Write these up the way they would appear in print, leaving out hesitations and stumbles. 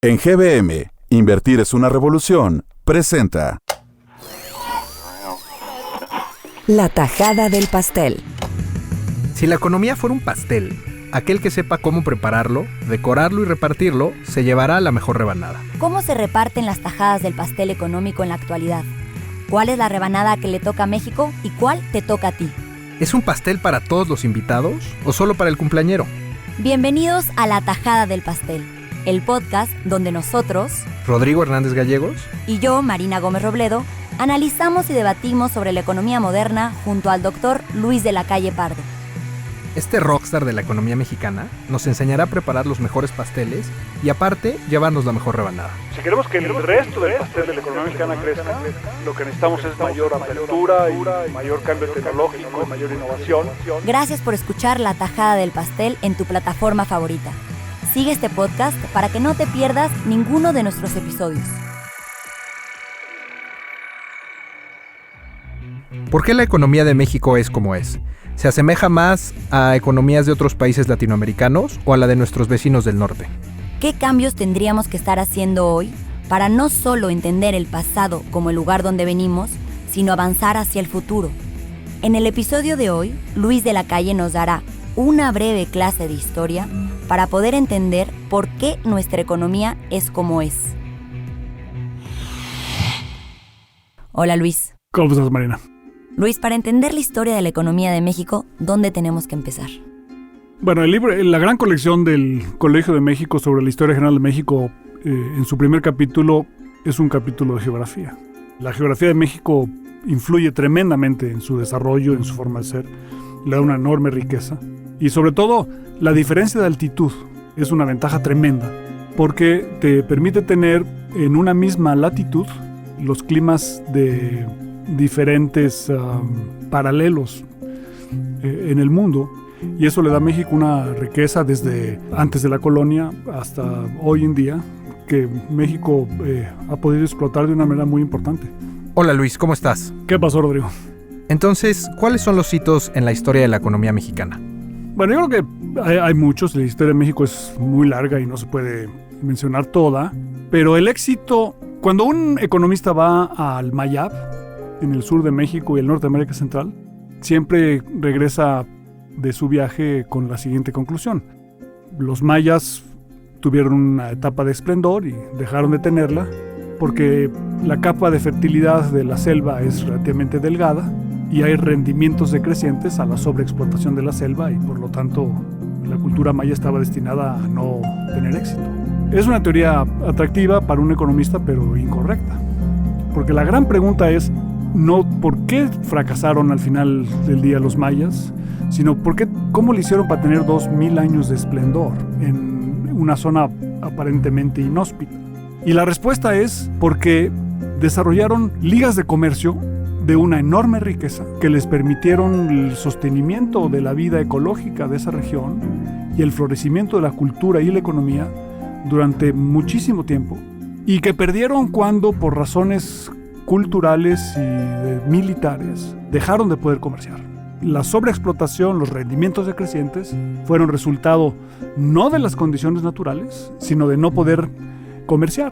En GBM, Invertir es una revolución, presenta La tajada del pastel. Si la economía fuera un pastel, aquel que sepa cómo prepararlo, decorarlo y repartirlo, se llevará la mejor rebanada. ¿Cómo se reparten las tajadas del pastel económico en la actualidad? ¿Cuál es la rebanada que le toca a México y cuál te toca a ti? ¿Es un pastel para todos los invitados o solo para el cumpleañero? Bienvenidos a La Tajada del Pastel, el podcast donde nosotros, Rodrigo Hernández Gallegos y yo, Marina Gómez Robledo, analizamos y debatimos sobre la economía moderna junto al doctor Luis de la Calle Pardo. Este rockstar de la economía mexicana nos enseñará a preparar los mejores pasteles y aparte llevarnos la mejor rebanada. Si queremos que el resto del pastel de la economía mexicana crezca, lo que necesitamos es mayor apertura y mayor cambio tecnológico, mayor innovación. Gracias por escuchar La Tajada del Pastel en tu plataforma favorita. Sigue este podcast para que no te pierdas ninguno de nuestros episodios. ¿Por qué la economía de México es como es? ¿Se asemeja más a economías de otros países latinoamericanos o a la de nuestros vecinos del norte? ¿Qué cambios tendríamos que estar haciendo hoy para no solo entender el pasado como el lugar donde venimos, sino avanzar hacia el futuro? En el episodio de hoy, Luis de la Calle nos dará una breve clase de historia para poder entender por qué nuestra economía es como es. Hola Luis. ¿Cómo estás, Marina? Luis, para entender la historia de la economía de México, ¿dónde tenemos que empezar? Bueno, el libro, la gran colección del Colegio de México sobre la historia general de México, en su primer capítulo, es un capítulo de geografía. La geografía de México influye tremendamente en su desarrollo, en su forma de ser, le da una enorme riqueza. Y sobre todo, la diferencia de altitud es una ventaja tremenda, porque te permite tener en una misma latitud los climas de diferentes paralelos en el mundo, y eso le da a México una riqueza desde antes de la colonia hasta hoy en día que México ha podido explotar de una manera muy importante. Hola Luis, ¿cómo estás? ¿Qué pasó, Rodrigo? Entonces, ¿cuáles son los hitos en la historia de la economía mexicana? Bueno, yo creo que hay muchos. La historia de México es muy larga y no se puede mencionar toda, pero el éxito, cuando un economista va al Mayab, en el sur de México y el norte de América Central, siempre regresa de su viaje con la siguiente conclusión: los mayas tuvieron una etapa de esplendor y dejaron de tenerla porque la capa de fertilidad de la selva es relativamente delgada y hay rendimientos decrecientes a la sobreexplotación de la selva, y por lo tanto la cultura maya estaba destinada a no tener éxito. Es una teoría atractiva para un economista, pero incorrecta, porque la gran pregunta es no por qué fracasaron al final del día los mayas, sino cómo le hicieron para tener 2000 años de esplendor en una zona aparentemente inhóspita. Y la respuesta es porque desarrollaron ligas de comercio de una enorme riqueza que les permitieron el sostenimiento de la vida ecológica de esa región y el florecimiento de la cultura y la economía durante muchísimo tiempo, y que perdieron cuando, por razones culturales y militares, dejaron de poder comerciar. La sobreexplotación, los rendimientos decrecientes fueron resultado no de las condiciones naturales, sino de no poder comerciar.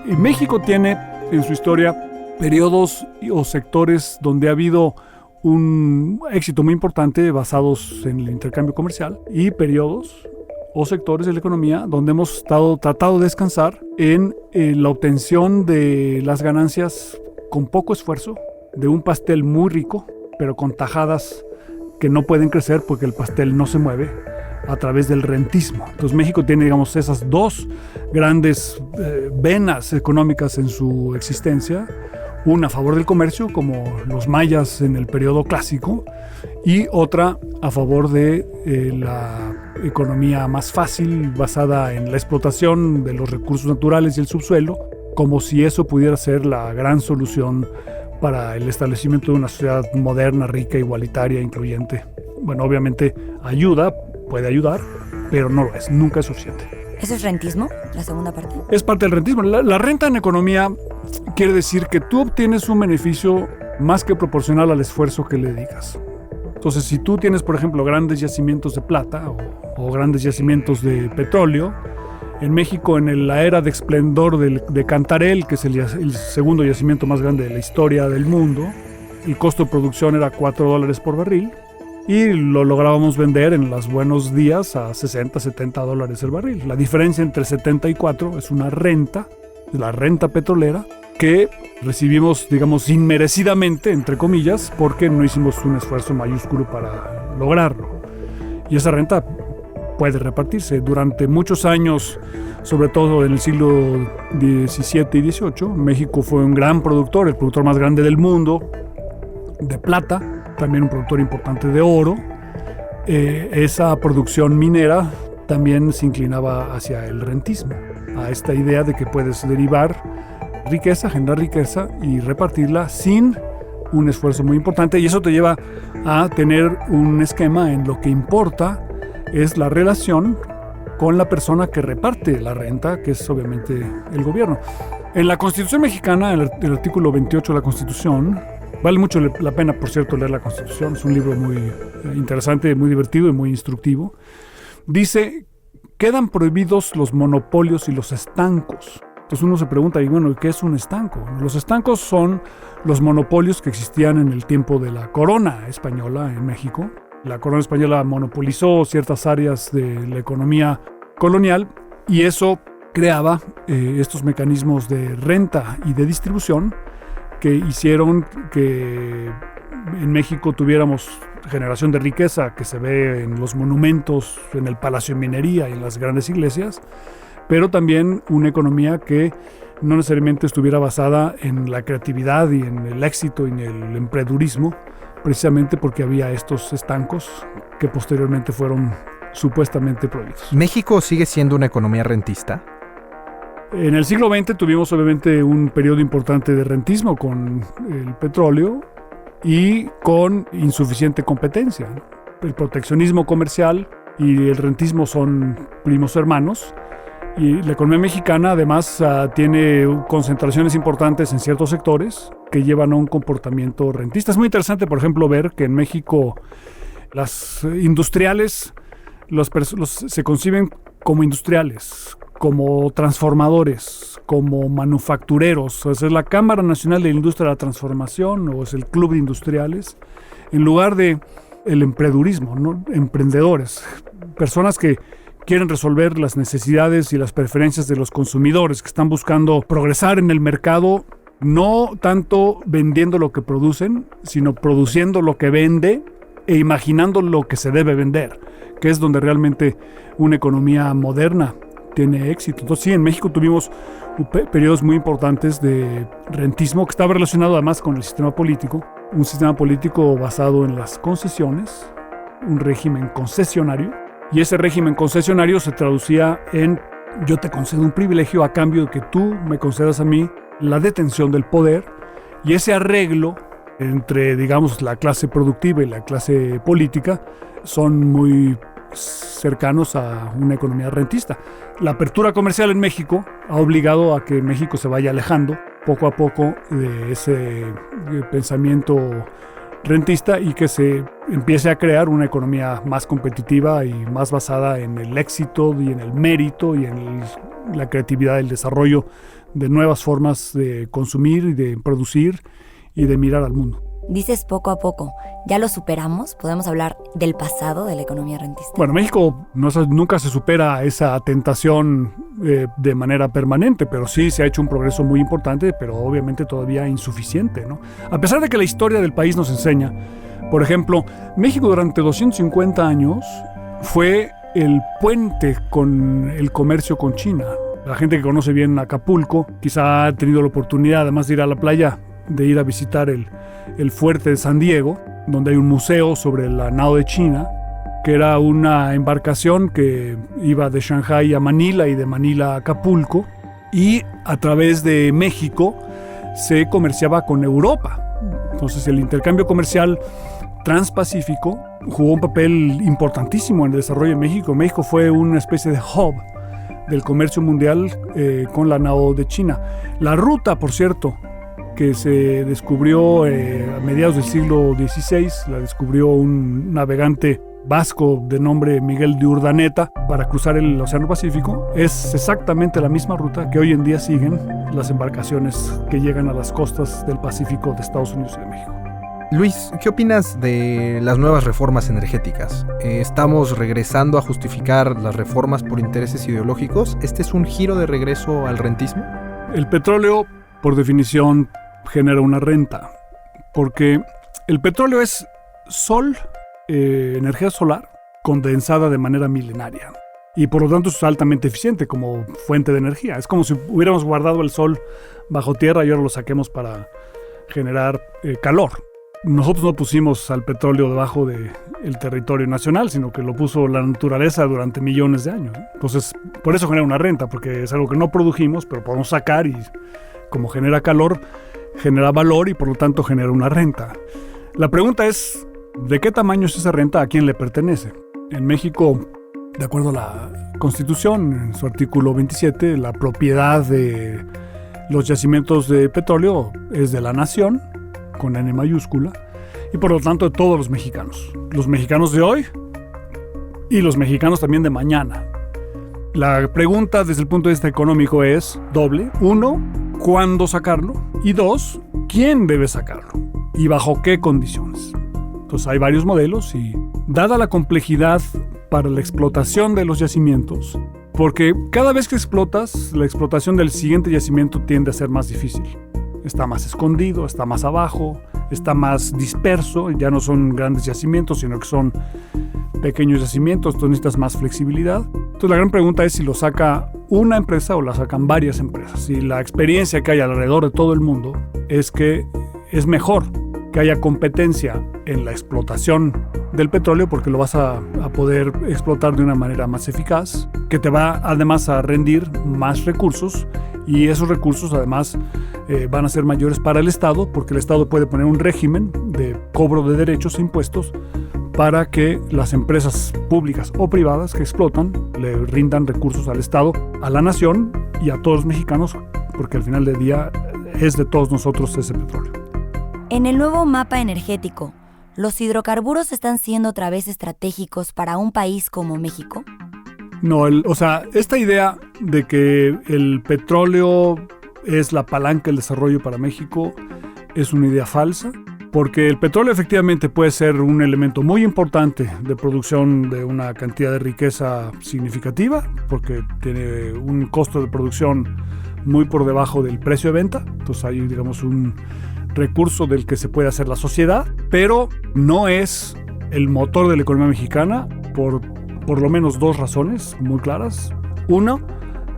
Y México tiene en su historia periodos o sectores donde ha habido un éxito muy importante basados en el intercambio comercial, y periodos o sectores de la economía donde hemos tratado de descansar en la obtención de las ganancias con poco esfuerzo, de un pastel muy rico, pero con tajadas que no pueden crecer porque el pastel no se mueve, a través del rentismo. Entonces México tiene, digamos, esas dos grandes venas económicas en su existencia: una a favor del comercio, como los mayas en el periodo clásico, y otra a favor de la economía más fácil, basada en la explotación de los recursos naturales y el subsuelo, como si eso pudiera ser la gran solución para el establecimiento de una sociedad moderna, rica, igualitaria, incluyente. Bueno, obviamente puede ayudar, pero no lo es, nunca es suficiente. ¿Eso es rentismo, la segunda parte? Es parte del rentismo. La renta en economía quiere decir que tú obtienes un beneficio más que proporcional al esfuerzo que le dedicas. Entonces, si tú tienes, por ejemplo, grandes yacimientos de plata o grandes yacimientos de petróleo, En México, en la era de esplendor de Cantarell, que es el segundo yacimiento más grande de la historia del mundo, el costo de producción era $4 por barril y lo lográbamos vender en los buenos días a $60, $70 el barril. La diferencia entre 74 es una renta, la renta petrolera, que recibimos, digamos, inmerecidamente, entre comillas, porque no hicimos un esfuerzo mayúsculo para lograrlo. Y esa renta puede repartirse. Durante muchos años, sobre todo en el siglo XVII y XVIII, México fue un gran productor, el productor más grande del mundo de plata, también un productor importante de oro. Esa producción minera también se inclinaba hacia el rentismo, a esta idea de que puedes derivar riqueza, generar riqueza y repartirla sin un esfuerzo muy importante, y eso te lleva a tener un esquema en lo que importa es la relación con la persona que reparte la renta, que es obviamente el gobierno. En la Constitución mexicana, el artículo 28 de la Constitución, vale mucho la pena, por cierto, leer la Constitución, es un libro muy interesante, muy divertido y muy instructivo, dice: quedan prohibidos los monopolios y los estancos. Entonces uno se pregunta, y bueno, ¿qué es un estanco? Los estancos son los monopolios que existían en el tiempo de la corona española en México. La corona española monopolizó ciertas áreas de la economía colonial y eso creaba estos mecanismos de renta y de distribución que hicieron que en México tuviéramos generación de riqueza que se ve en los monumentos, en el Palacio de Minería y en las grandes iglesias, pero también una economía que no necesariamente estuviera basada en la creatividad y en el éxito y en el emprendedurismo, precisamente porque había estos estancos que posteriormente fueron supuestamente prohibidos. ¿México sigue siendo una economía rentista? En el siglo XX tuvimos obviamente un periodo importante de rentismo con el petróleo y con insuficiente competencia. El proteccionismo comercial y el rentismo son primos hermanos. Y la economía mexicana además tiene concentraciones importantes en ciertos sectores que llevan a un comportamiento rentista. Es muy interesante, por ejemplo, ver que en México las industriales se conciben como industriales, como transformadores, como manufactureros. O sea, es la Cámara Nacional de la Industria de la Transformación o es el Club de Industriales, en lugar de el emprendedurismo, ¿no? Emprendedores, personas que quieren resolver las necesidades y las preferencias de los consumidores, que están buscando progresar en el mercado, no tanto vendiendo lo que producen, sino produciendo lo que vende e imaginando lo que se debe vender, que es donde realmente una economía moderna tiene éxito. Entonces sí, en México tuvimos periodos muy importantes de rentismo que estaba relacionado además con el sistema político, un sistema político basado en las concesiones, un régimen concesionario. Y ese régimen concesionario se traducía en: yo te concedo un privilegio a cambio de que tú me concedas a mí la detención del poder. Y ese arreglo entre, digamos, la clase productiva y la clase política son muy cercanos a una economía rentista. La apertura comercial en México ha obligado a que México se vaya alejando poco a poco de ese pensamiento rentista y que se empiece a crear una economía más competitiva y más basada en el éxito y en el mérito y en la creatividad, el desarrollo de nuevas formas de consumir y de producir y de mirar al mundo. Dices poco a poco. ¿Ya lo superamos? ¿Podemos hablar del pasado de la economía rentista? Bueno, México nunca se supera esa tentación de manera permanente, pero sí se ha hecho un progreso muy importante, pero obviamente todavía insuficiente, ¿no? A pesar de que la historia del país nos enseña, por ejemplo, México durante 250 años fue el puente con el comercio con China. La gente que conoce bien Acapulco quizá ha tenido la oportunidad, además de ir a la playa, de ir a visitar el fuerte de San Diego, donde hay un museo sobre la nao de China, que era una embarcación que iba de Shanghái a Manila y de Manila a Acapulco, y a través de México se comerciaba con Europa. Entonces el intercambio comercial transpacífico jugó un papel importantísimo en el desarrollo de México. México fue una especie de hub del comercio mundial con la nao de China. La ruta, por cierto, que se descubrió a mediados del siglo XVI, la descubrió un navegante vasco de nombre Miguel de Urdaneta para cruzar el Océano Pacífico, es exactamente la misma ruta que hoy en día siguen las embarcaciones que llegan a las costas del Pacífico de Estados Unidos y de México. Luis, ¿qué opinas de las nuevas reformas energéticas? ¿Estamos regresando a justificar las reformas por intereses ideológicos? ¿Este es un giro de regreso al rentismo? El petróleo, por definición, genera una renta, porque el petróleo es sol, energía solar, condensada de manera milenaria. Y por lo tanto es altamente eficiente como fuente de energía. Es como si hubiéramos guardado el sol bajo tierra y ahora lo saquemos para generar calor. Nosotros no pusimos al petróleo debajo del territorio nacional, sino que lo puso la naturaleza durante millones de años. Entonces, por eso genera una renta, porque es algo que no produjimos, pero podemos sacar y como genera calor, genera valor y por lo tanto genera una renta. La pregunta es, ¿de qué tamaño es esa renta? ¿A quién le pertenece? En México, de acuerdo a la Constitución, en su artículo 27, la propiedad de los yacimientos de petróleo es de la nación, con N mayúscula, y por lo tanto de todos los mexicanos de hoy y los mexicanos también de mañana. La pregunta desde el punto de vista económico es doble. 1, ¿cuándo sacarlo? Y 2, ¿quién debe sacarlo? ¿Y bajo qué condiciones? Entonces hay varios modelos y dada la complejidad para la explotación de los yacimientos, porque cada vez que explotas, la explotación del siguiente yacimiento tiende a ser más difícil. Está más escondido, está más abajo, está más disperso, ya no son grandes yacimientos, sino que son pequeños yacimientos, entonces necesitas más flexibilidad. Entonces la gran pregunta es si lo saca una empresa o la sacan varias empresas. Y la experiencia que hay alrededor de todo el mundo es que es mejor que haya competencia en la explotación del petróleo porque lo vas a poder explotar de una manera más eficaz, que te va además a rendir más recursos y esos recursos además van a ser mayores para el Estado porque el Estado puede poner un régimen de cobro de derechos e impuestos para que las empresas públicas o privadas que explotan le rindan recursos al Estado, a la nación y a todos los mexicanos, porque al final del día es de todos nosotros ese petróleo. En el nuevo mapa energético, ¿los hidrocarburos están siendo otra vez estratégicos para un país como México? No, esta idea de que el petróleo es la palanca del desarrollo para México es una idea falsa, porque el petróleo efectivamente puede ser un elemento muy importante de producción de una cantidad de riqueza significativa, porque tiene un costo de producción muy por debajo del precio de venta, entonces hay, digamos, un recurso del que se puede hacer la sociedad, pero no es el motor de la economía mexicana por lo menos 2 razones muy claras. Uno,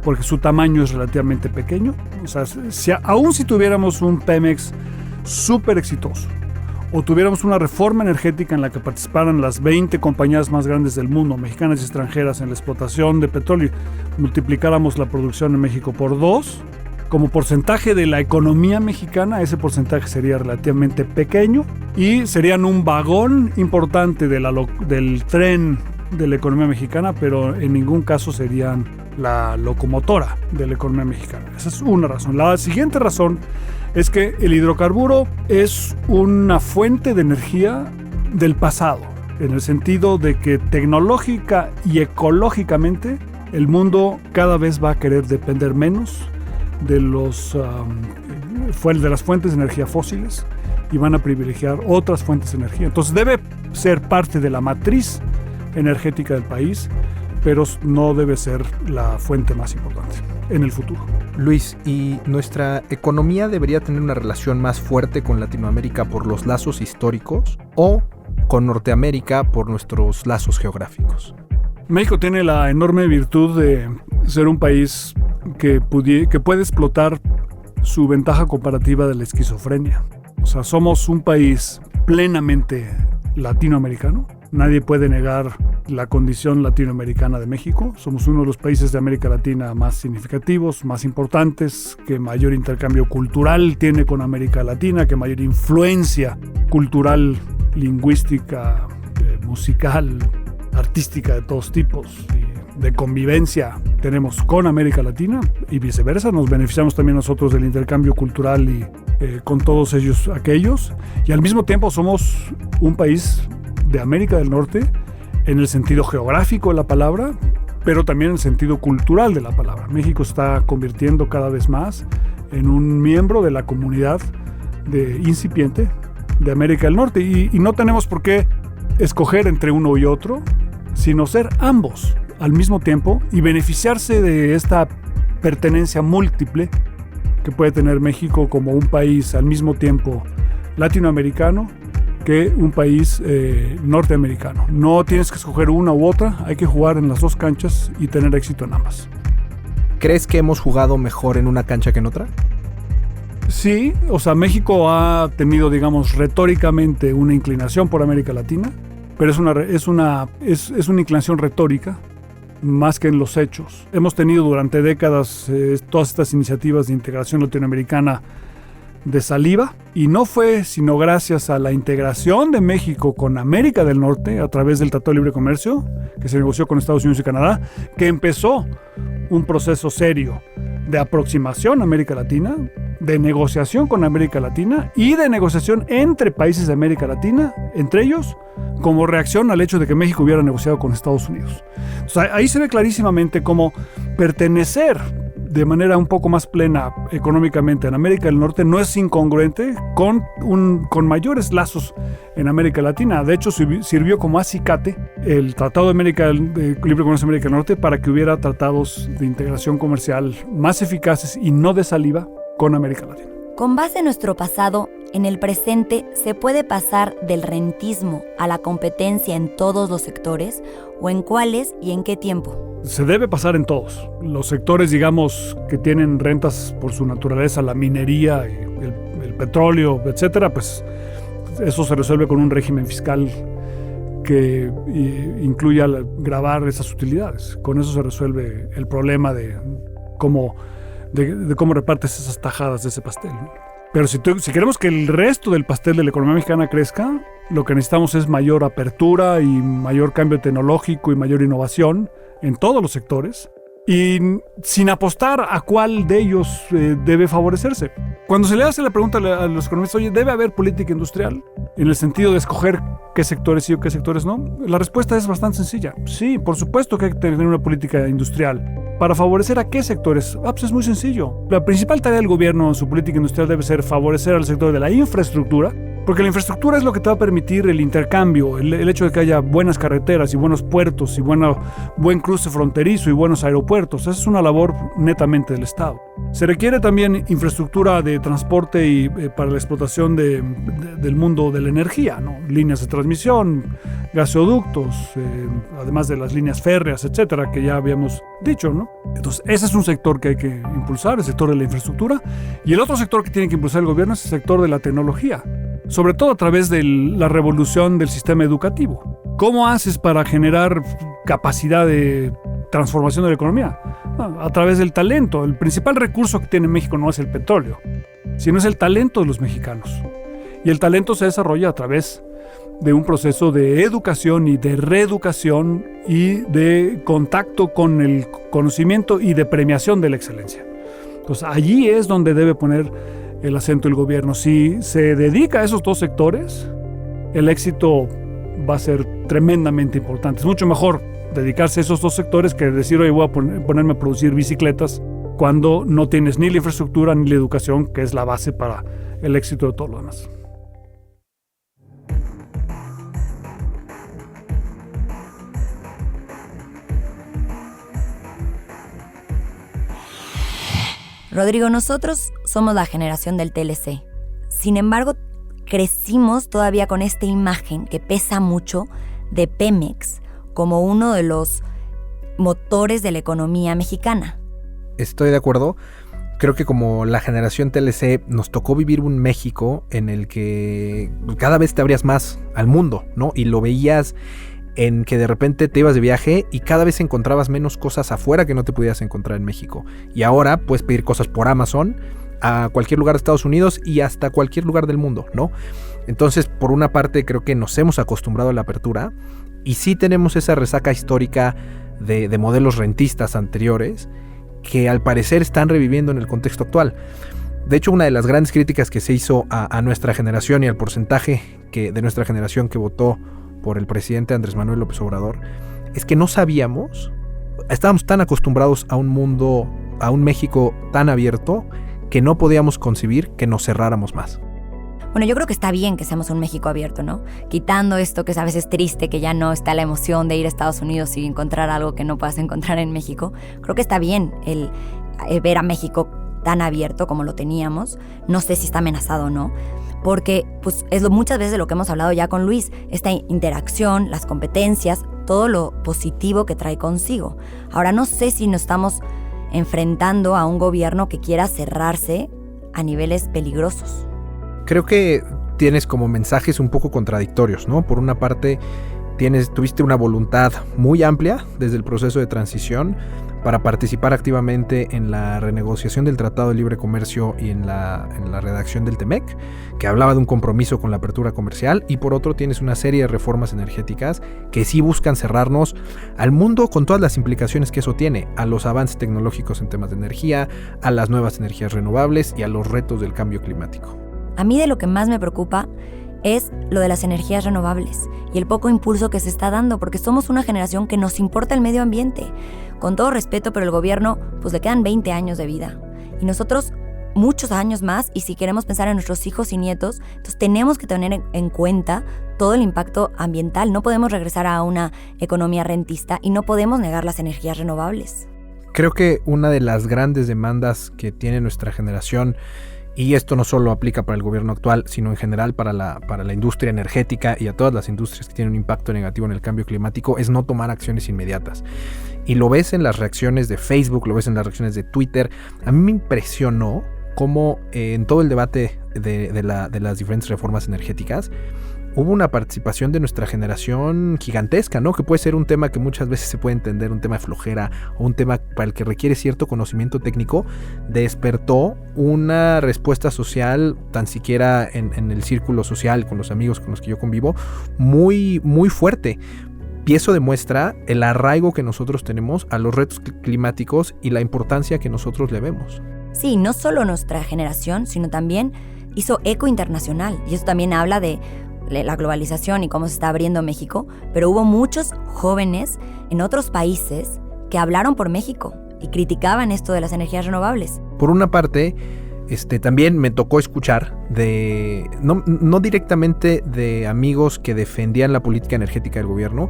porque su tamaño es relativamente pequeño. O sea, aún si tuviéramos un Pemex súper exitoso o tuviéramos una reforma energética en la que participaran las 20 compañías más grandes del mundo, mexicanas y extranjeras, en la explotación de petróleo, multiplicáramos la producción en México por 2, como porcentaje de la economía mexicana, ese porcentaje sería relativamente pequeño y serían un vagón importante del tren de la economía mexicana, pero en ningún caso serían la locomotora de la economía mexicana. Esa es una razón. La siguiente razón es que el hidrocarburo es una fuente de energía del pasado, en el sentido de que tecnológica y ecológicamente el mundo cada vez va a querer depender menos de las fuentes de energía fósiles y van a privilegiar otras fuentes de energía. Entonces debe ser parte de la matriz energética del país, pero no debe ser la fuente más importante en el futuro. Luis, ¿y nuestra economía debería tener una relación más fuerte con Latinoamérica por los lazos históricos o con Norteamérica por nuestros lazos geográficos? México tiene la enorme virtud de ser un país que puede explotar su ventaja comparativa de la esquizofrenia. O sea, somos un país plenamente latinoamericano. Nadie puede negar la condición latinoamericana de México. Somos uno de los países de América Latina más significativos, más importantes, que mayor intercambio cultural tiene con América Latina, que mayor influencia cultural, lingüística, musical, artística de todos tipos y de convivencia tenemos con América Latina y viceversa. Nos beneficiamos también nosotros del intercambio cultural y con todos aquellos. Y al mismo tiempo somos un país de América del Norte en el sentido geográfico de la palabra, pero también en el sentido cultural de la palabra. México está convirtiendo cada vez más en un miembro de la comunidad incipiente de América del Norte y no tenemos por qué escoger entre uno y otro, sino ser ambos al mismo tiempo y beneficiarse de esta pertenencia múltiple que puede tener México como un país al mismo tiempo latinoamericano que un país norteamericano. No tienes que escoger una u otra, hay que jugar en las dos canchas y tener éxito en ambas. ¿Crees que hemos jugado mejor en una cancha que en otra? Sí, o sea, México ha tenido, digamos, retóricamente una inclinación por América Latina, pero es una inclinación retórica más que en los hechos. Hemos tenido durante décadas todas estas iniciativas de integración latinoamericana de saliva, y no fue sino gracias a la integración de México con América del Norte a través del Tratado de Libre Comercio que se negoció con Estados Unidos y Canadá, que empezó un proceso serio de aproximación a América Latina, de negociación con América Latina y de negociación entre países de América Latina, entre ellos, como reacción al hecho de que México hubiera negociado con Estados Unidos. Entonces, ahí se ve clarísimamente cómo pertenecer de manera un poco más plena económicamente en América del Norte no es incongruente con mayores lazos en América Latina. De hecho, sirvió como acicate el Tratado de Libre Comercio de América del Norte para que hubiera tratados de integración comercial más eficaces y no de saliva con América Latina. Con base en nuestro pasado, en el presente se puede pasar del rentismo a la competencia en todos los sectores, o en cuáles y en qué tiempo. Se debe pasar en todos. Los sectores, digamos, que tienen rentas por su naturaleza, la minería, el petróleo, etcétera, pues eso se resuelve con un régimen fiscal que incluya gravar esas utilidades. Con eso se resuelve el problema de cómo repartes esas tajadas de ese pastel, ¿no? Pero si queremos que el resto del pastel de la economía mexicana crezca, lo que necesitamos es mayor apertura y mayor cambio tecnológico y mayor innovación en todos los sectores, y sin apostar a cuál de ellos debe favorecerse. Cuando se le hace la pregunta a los economistas, oye, ¿debe haber política industrial? En el sentido de escoger qué sectores sí o qué sectores no, la respuesta es bastante sencilla. Sí, por supuesto que hay que tener una política industrial. ¿Para favorecer a qué sectores? Pues es muy sencillo. La principal tarea del gobierno en su política industrial debe ser favorecer al sector de la infraestructura, porque la infraestructura es lo que te va a permitir el intercambio, el hecho de que haya buenas carreteras y buenos puertos y buen cruce fronterizo y buenos aeropuertos. Esa es una labor netamente del Estado. Se requiere también infraestructura de transporte y para la explotación del mundo de la energía, ¿no? Líneas de transmisión, gasoductos, además de las líneas férreas, etcétera, que ya habíamos dicho, ¿no? Entonces, ese es un sector que hay que impulsar, el sector de la infraestructura. Y el otro sector que tiene que impulsar el gobierno es el sector de la tecnología, sobre todo a través de la revolución del sistema educativo. ¿Cómo haces para generar capacidad de transformación de la economía? A través del talento. El principal recurso que tiene México no es el petróleo, sino es el talento de los mexicanos. Y el talento se desarrolla a través de un proceso de educación y de reeducación y de contacto con el conocimiento y de premiación de la excelencia. Entonces, allí es donde debe poner el acento el gobierno. Si se dedica a esos dos sectores, el éxito va a ser tremendamente importante. Es mucho mejor dedicarse a esos dos sectores que decir, oye, voy a ponerme a producir bicicletas, cuando no tienes ni la infraestructura ni la educación, que es la base para el éxito de todo lo demás. Rodrigo, nosotros somos la generación del TLC. Sin embargo, crecimos todavía con esta imagen que pesa mucho de Pemex como uno de los motores de la economía mexicana. Estoy de acuerdo. Creo que como la generación TLC nos tocó vivir un México en el que cada vez te abrías más al mundo, ¿no? Y lo veías en que de repente te ibas de viaje y cada vez encontrabas menos cosas afuera que no te pudieras encontrar en México. Y ahora puedes pedir cosas por Amazon a cualquier lugar de Estados Unidos y hasta cualquier lugar del mundo, ¿no? Entonces, por una parte, creo que nos hemos acostumbrado a la apertura y sí tenemos esa resaca histórica de modelos rentistas anteriores que al parecer están reviviendo en el contexto actual. De hecho, una de las grandes críticas que se hizo a nuestra generación y al porcentaje de nuestra generación que votó por el presidente Andrés Manuel López Obrador, es que no sabíamos, estábamos tan acostumbrados a un mundo, a un México tan abierto, que no podíamos concebir que nos cerráramos más. Bueno, yo creo que está bien que seamos un México abierto, ¿no? Quitando esto que es a veces triste, que ya no está la emoción de ir a Estados Unidos y encontrar algo que no puedas encontrar en México. Creo que está bien el ver a México tan abierto como lo teníamos. No sé si está amenazado o no, porque pues, es muchas veces de lo que hemos hablado ya con Luis, esta interacción, las competencias, todo lo positivo que trae consigo. Ahora, no sé si nos estamos enfrentando a un gobierno que quiera cerrarse a niveles peligrosos. Creo que tienes como mensajes un poco contradictorios, ¿no? Por una parte, tuviste una voluntad muy amplia desde el proceso de transición para participar activamente en la renegociación del Tratado de Libre Comercio y en la redacción del TEMEC, que hablaba de un compromiso con la apertura comercial, y por otro tienes una serie de reformas energéticas que sí buscan cerrarnos al mundo con todas las implicaciones que eso tiene, a los avances tecnológicos en temas de energía, a las nuevas energías renovables y a los retos del cambio climático. A mí de lo que más me preocupa es lo de las energías renovables y el poco impulso que se está dando, porque somos una generación que nos importa el medio ambiente. Con todo respeto, pero el gobierno pues le quedan 20 años de vida y nosotros muchos años más, y si queremos pensar en nuestros hijos y nietos, entonces tenemos que tener en cuenta todo el impacto ambiental. No podemos regresar a una economía rentista y no podemos negar las energías renovables. Creo que una de las grandes demandas que tiene nuestra generación, y esto no solo aplica para el gobierno actual, sino en general para la industria energética y a todas las industrias que tienen un impacto negativo en el cambio climático, es no tomar acciones inmediatas. Y lo ves en las reacciones de Facebook, lo ves en las reacciones de Twitter. A mí me impresionó cómo en todo el debate de las diferentes reformas energéticas hubo una participación de nuestra generación gigantesca, ¿no? Que puede ser un tema que muchas veces se puede entender, un tema de flojera o un tema para el que requiere cierto conocimiento técnico, despertó una respuesta social, tan siquiera en el círculo social, con los amigos con los que yo convivo, muy, muy fuerte. Y eso demuestra el arraigo que nosotros tenemos a los retos climáticos y la importancia que nosotros le vemos. Sí, no solo nuestra generación, sino también hizo eco internacional. Y eso también habla de la globalización y cómo se está abriendo México, pero hubo muchos jóvenes en otros países que hablaron por México y criticaban esto de las energías renovables. Por una parte, también me tocó escuchar no directamente de amigos que defendían la política energética del gobierno,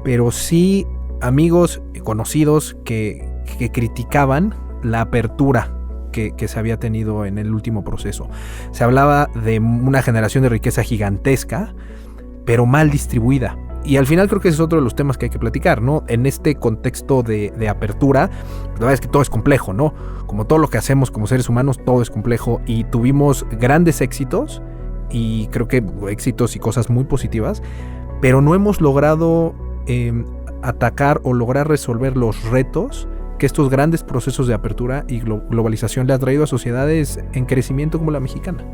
pero sí amigos conocidos que criticaban la apertura que se había tenido en el último proceso. Se hablaba de una generación de riqueza gigantesca, pero mal distribuida. Y al final creo que ese es otro de los temas que hay que platicar, ¿no? En este contexto de apertura, la verdad es que todo es complejo, ¿no? Como todo lo que hacemos como seres humanos, todo es complejo, y tuvimos grandes éxitos, y creo que éxitos y cosas muy positivas, pero no hemos logrado atacar o lograr resolver los retos que estos grandes procesos de apertura y globalización le ha traído a sociedades en crecimiento como la mexicana.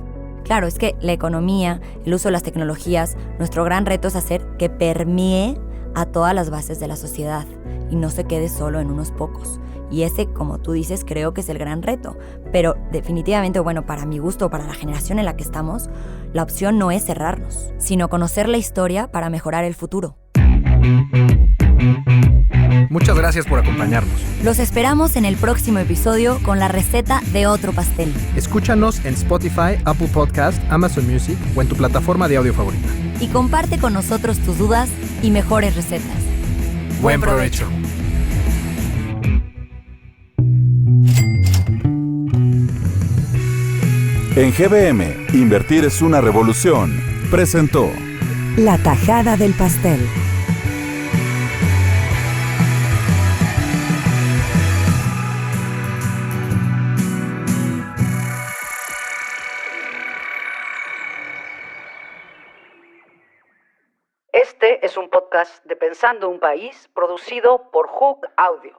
Claro, es que la economía, el uso de las tecnologías, nuestro gran reto es hacer que permee a todas las bases de la sociedad y no se quede solo en unos pocos. Y ese, como tú dices, creo que es el gran reto. Pero definitivamente, bueno, para mi gusto, para la generación en la que estamos, la opción no es cerrarnos, sino conocer la historia para mejorar el futuro. Muchas gracias por acompañarnos. Los esperamos en el próximo episodio con la receta de otro pastel. Escúchanos en Spotify, Apple Podcast, Amazon Music o en tu plataforma de audio favorita. Y comparte con nosotros tus dudas y mejores recetas. Buen provecho. En GBM, Invertir es una revolución. Presentó La tajada del pastel. Este es un podcast de Pensando un País producido por Hook Audio.